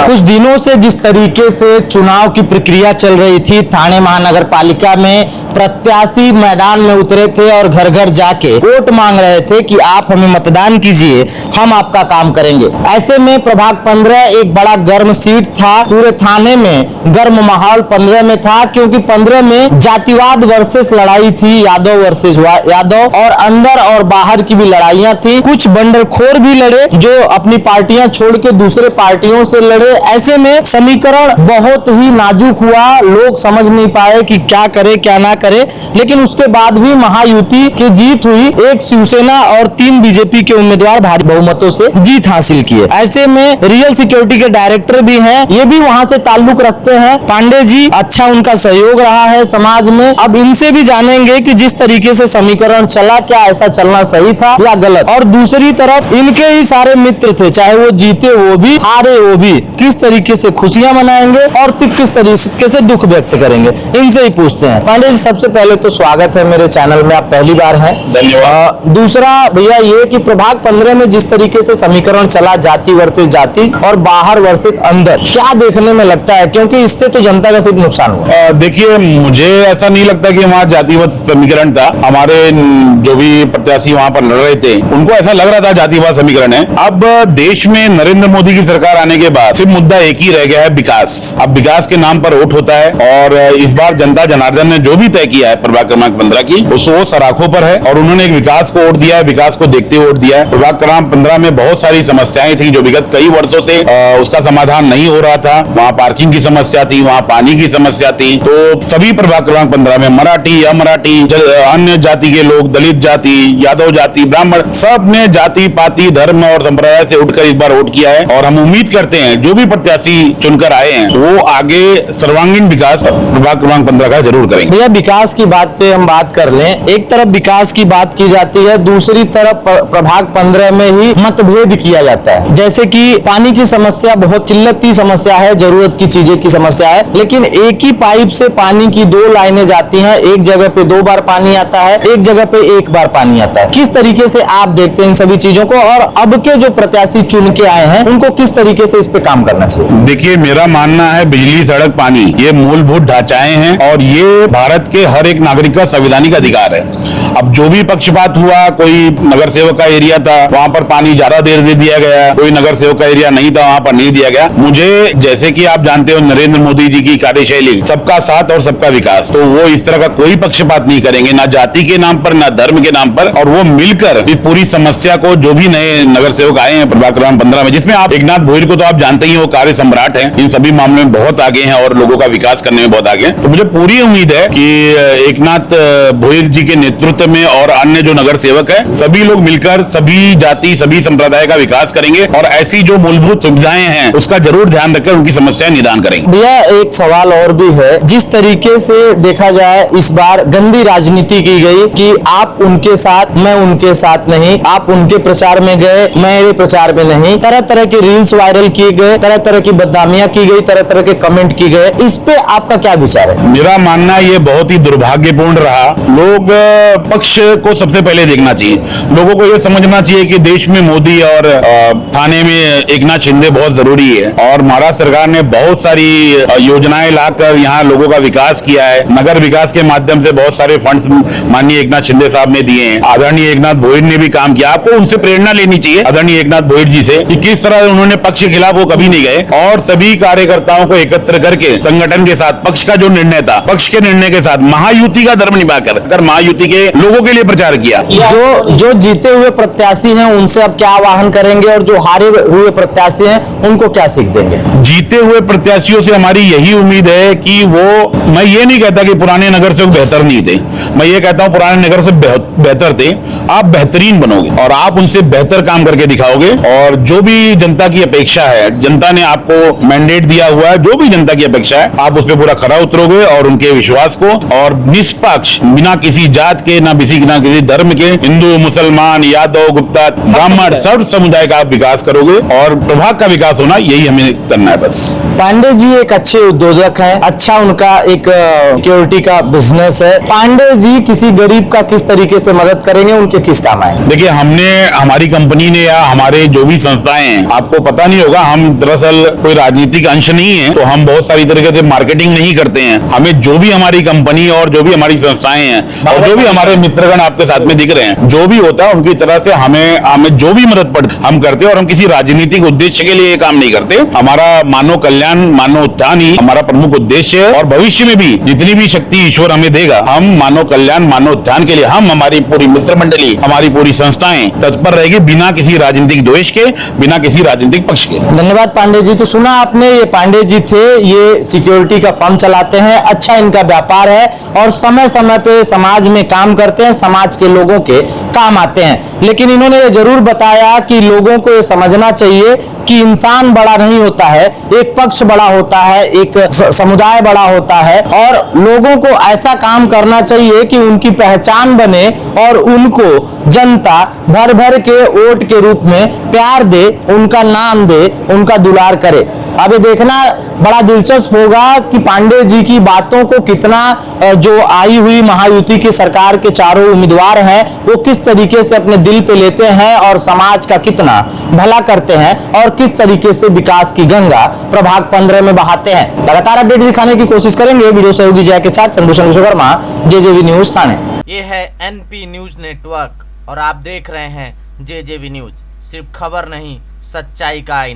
कुछ दिनों से जिस तरीके से चुनाव की प्रक्रिया चल रही थी, थाने महानगर पालिका में प्रत्याशी मैदान में उतरे थे और घर घर जाके वोट मांग रहे थे कि आप हमें मतदान कीजिए, हम आपका काम करेंगे। ऐसे में प्रभाग 15 एक बड़ा गर्म सीट था। पूरे थाने में गर्म माहौल 15 में था, क्योंकि 15 में जातिवाद वर्सेस लड़ाई थी, यादव वर्सेस यादव, और अंदर और बाहर की भी लड़ाइयां थी। कुछ बंडखोर भी लड़े जो अपनी पार्टियां छोड़ के दूसरे पार्टियों से लड़े। ऐसे में समीकरण बहुत ही नाजुक हुआ, लोग समझ नहीं पाए कि क्या करे क्या ना करे, लेकिन उसके बाद भी महायुति की जीत हुई। एक शिवसेना और 3 बीजेपी के उम्मीदवार भारी बहुमतों से जीत हासिल किए। ऐसे में रियल सिक्योरिटी के डायरेक्टर भी हैं, ये भी वहां से ताल्लुक रखते हैं। पांडे जी, अच्छा उनका सहयोग रहा है समाज में। अब इनसे भी जानेंगे कि जिस तरीके से समीकरण चला, क्या ऐसा चलना सही था या गलत। और दूसरी तरफ इनके ही सारे मित्र थे, चाहे वो जीते वो भी हारे वो भी, किस तरीके से खुशियां मनाएंगे और किस तरीके से दुख व्यक्त करेंगे, इनसे ही पूछते हैं। पांडे जी, सबसे पहले तो स्वागत है मेरे चैनल में, आप पहली बार हैं। धन्यवाद। दूसरा भैया ये कि प्रभाग 15 में जिस तरीके से समीकरण चला, जाति वर्सेस जाति और बाहर वर्सेस अंदर, क्या देखने में लगता है, क्योंकि इससे तो जनता का सिर्फ नुकसान हुआ। देखिए, मुझे ऐसा नहीं लगता कि वहाँ जातिवाद समीकरण था। हमारे जो भी प्रत्याशी वहाँ पर लड़ रहे थे, उनको ऐसा लग रहा था जातिवाद समीकरण है। अब देश में नरेंद्र मोदी की सरकार आने के बाद सिर्फ मुद्दा एक ही रह गया है, विकास। अब विकास के नाम पर वोट होता है, और इस बार जनता जनार्दन ने जो भी तय किया है प्रभाग क्रमांक 15 की, वो सराखों पर है, और उन्होंने एक विकास को वोट दिया है, विकास को देखते हुए वोट दिया है। प्रभाग क्रमांक 15 में बहुत सारी समस्याएं थी जो विगत कई वर्षों से उसका समाधान नहीं हो रहा था। वहाँ पार्किंग की समस्या थी, वहाँ पानी की समस्या थी। तो सभी प्रभाग क्रमांक 15 में मराठी, अमराठी, अन्य जाति के लोग, दलित जाति, यादव जाति, ब्राह्मण, सब ने जाति पाति धर्म और संप्रदाय से उठकर इस बार वोट किया है। और हम उम्मीद करते हैं जो भी प्रत्याशी चुनकर आए हैं वो आगे सर्वांगीण विकास प्रभाग क्रमांक 15 का जरूर करेंगे। भैया, विकास की बात पे हम बात कर लें। एक तरफ विकास की बात की जाती है, दूसरी तरफ प्रभाग 15 में ही मतभेद किया जाता है। जैसे कि पानी की समस्या बहुत किल्लत की समस्या है, जरूरत की चीजें की समस्या है, लेकिन एक ही पाइप से पानी की 2 लाइनें जाती हैं। एक जगह पे 2 बार पानी आता है, एक जगह पे 1 बार पानी आता है। किस तरीके से आप देखते हैं इन सभी चीजों को, और अब के जो प्रत्याशी चुन के आए हैं उनको किस तरीके से इस पे काम करना चाहिए? देखिए, मेरा मानना है बिजली, सड़क, पानी ये मूलभूत ढांचाएं हैं, और ये भारत के हर एक नागरिक का संवैधानिक अधिकार है। अब जो भी पक्षपात हुआ, कोई नगर सेवक का एरिया था वहां पर पानी ज्यादा देर से दिया गया, कोई नगर सेवक का एरिया नहीं था वहां पर नहीं दिया गया। मुझे, जैसे कि आप जानते हो नरेंद्र मोदी जी की कार्यशैली सबका साथ और सबका विकास, तो वो इस तरह का कोई पक्षपात नहीं करेंगे, ना जाति के नाम पर ना धर्म के नाम पर, और वो मिलकर इस पूरी समस्या को, जो भी नए नगर सेवक आए हैं प्रभाग क्रमांक 15 में, जिसमें आप एकनाथ भोईर को तो आप जानते ही, वो कार्य सम्राट हैं, इन सभी मामलों में बहुत आगे हैं और लोगों का विकास करने में बहुत आगे हैं। तो मुझे पूरी उम्मीद है कि एकनाथ भोईर जी के नेतृत्व में और अन्य जो नगर सेवक है, सभी लोग मिलकर सभी जाति सभी संप्रदाय का विकास करेंगे, और ऐसी जो मूलभूत सुविधाएं हैं उसका जरूर ध्यान रखकर उनकी समस्याएं निदान करेंगे। भैया, एक सवाल और भी है। जिस तरीके से देखा जाए, इस बार गंदी राजनीति की गई कि आप उनके साथ, मैं उनके साथ नहीं, आप उनके प्रचार में गए, मेरे प्रचार में नहीं, तरह तरह के रील्स वायरल किए गए, तरह तरह की बदनामियां की गई, तरह तरह के कमेंट किए गए। इस पे आपका क्या विचार है? मेरा मानना ये बहुत ही दुर्भाग्यपूर्ण रहा। लोग पक्ष को सबसे पहले देखना चाहिए, लोगों को ये समझना चाहिए कि देश में मोदी और थाने में एकनाथ शिंदे बहुत जरूरी है, और महाराष्ट्र सरकार ने बहुत सारी योजनाएं लाकर यहाँ लोगों का विकास किया है। नगर विकास के माध्यम से बहुत सारे फंड्स माननीय एकनाथ शिंदे साहब ने दिए हैं। आदरणीय एकनाथ भोईर ने भी काम किया। आपको उनसे प्रेरणा लेनी चाहिए, आदरणीय एकनाथ भोईर जी से, कि किस तरह उन्होंने पक्ष के खिलाफ वो कभी नहीं गए, और सभी कार्यकर्ताओं को एकत्र करके संगठन के साथ, पक्ष का जो निर्णय था, पक्ष के निर्णय के साथ महायुति का धर्म निभाकर अगर महायुति के लोगों के लिए प्रचार किया। जो जीते हुए प्रत्याशी हैं उनसे अब क्या आह्वान करेंगे, और जो हारे हुए प्रत्याशी हैं उनको क्या सीख देंगे? जीते हुए प्रत्याशियों से हमारी यही उम्मीद है कि वो, मैं ये नहीं कहता कि पुराने नगर सेवक बेहतर नहीं थे, मैं ये कहता हूं पुराने नगर से बेहतर थे। आप बेहतरीन बनोगे और आप उनसे बेहतर काम करके दिखाओगे, और जो भी जनता की अपेक्षा है, जनता ने आपको मैंडेट दिया हुआ है, जो भी जनता की अपेक्षा है, आप उस पर पूरा खरा उतरोगे और उनके विश्वास को, और निष्पक्ष, बिना किसी जात के, ना किसी धर्म के, हिंदू मुसलमान यादव गुप्ता ब्राह्मण सब समुदाय का आप विकास करोगे, और प्रभाग का विकास होना यही हमें करना है बस। पांडे जी एक अच्छे उद्योजक हैं, अच्छा उनका एक सिक्योरिटी का बिजनेस है। पांडे जी किसी गरीब का किस तरीके से मदद करेंगे, उनके किस काम आएंगे? देखिए, हमारी कंपनी ने या हमारे जो भी संस्थाएं हैं, आपको पता नहीं होगा, हम दरअसल कोई राजनीतिक अंश नहीं है, तो हम बहुत सारी तरीके से मार्केटिंग नहीं करते हैं। हमें जो भी हमारी कंपनी और जो भी हमारी संस्थाएं हैं और जो भी हमारे मित्रगण आपके साथ में दिख रहे हैं, जो भी होता है उनकी तरह से हमें जो भी मदद पड़ती हम करते हैं, और हम किसी राजनीतिक उद्देश्य के लिए ये काम नहीं करते। हमारा मानव कल्याण, मानव उत्थान ही हमारा प्रमुख उद्देश्य है, और भविष्य में भी जितनी भी शक्ति ईश्वर हमें देगा, हम मानव कल्याण, मानव उत्थान के लिए हमारी पूरी मित्र मंडली, हमारी पूरी संस्थाएं तत्पर रहेगी, बिना किसी राजनीतिक द्वेष के, बिना किसी राजनीतिक पक्ष के। धन्यवाद पांडे जी। तो सुना आपने, ये पांडे जी थे, ये सिक्योरिटी का फर्म चलाते हैं, अच्छा इनका व्यापार है और समय समय पे समाज में काम करते हैं, समाज के लोगों के काम आते हैं। लेकिन इन्होंने ये जरूर बताया कि लोगों को ये समझना चाहिए कि इंसान बड़ा नहीं होता है, एक पक्ष बड़ा होता है, एक समुदाय बड़ा होता है, और लोगों को ऐसा काम करना चाहिए कि उनकी पहचान बने और उनको जनता भर भर के वोट के रूप में प्यार दे, उनका नाम दे, उनका दुलार करे। अब ये देखना बड़ा दिलचस्प होगा कि पांडे जी की बातों को कितना जो आई हुई महायुति की सरकार के चारों उम्मीदवार हैं वो किस तरीके से अपने दिल पे लेते हैं और समाज का कितना भला करते हैं और किस तरीके से विकास की गंगा प्रभाग 15 में बहाते हैं। लगातार अपडेट दिखाने की कोशिश करेंगे। वीडियो सहयोगी जय के साथ चंद्रभूषण विश्वकर्मा, जेजेवी न्यूज थाने। ये है एनपी न्यूज नेटवर्क और आप देख रहे हैं जेजेवी न्यूज, सिर्फ खबर नहीं, सच्चाई का आईना।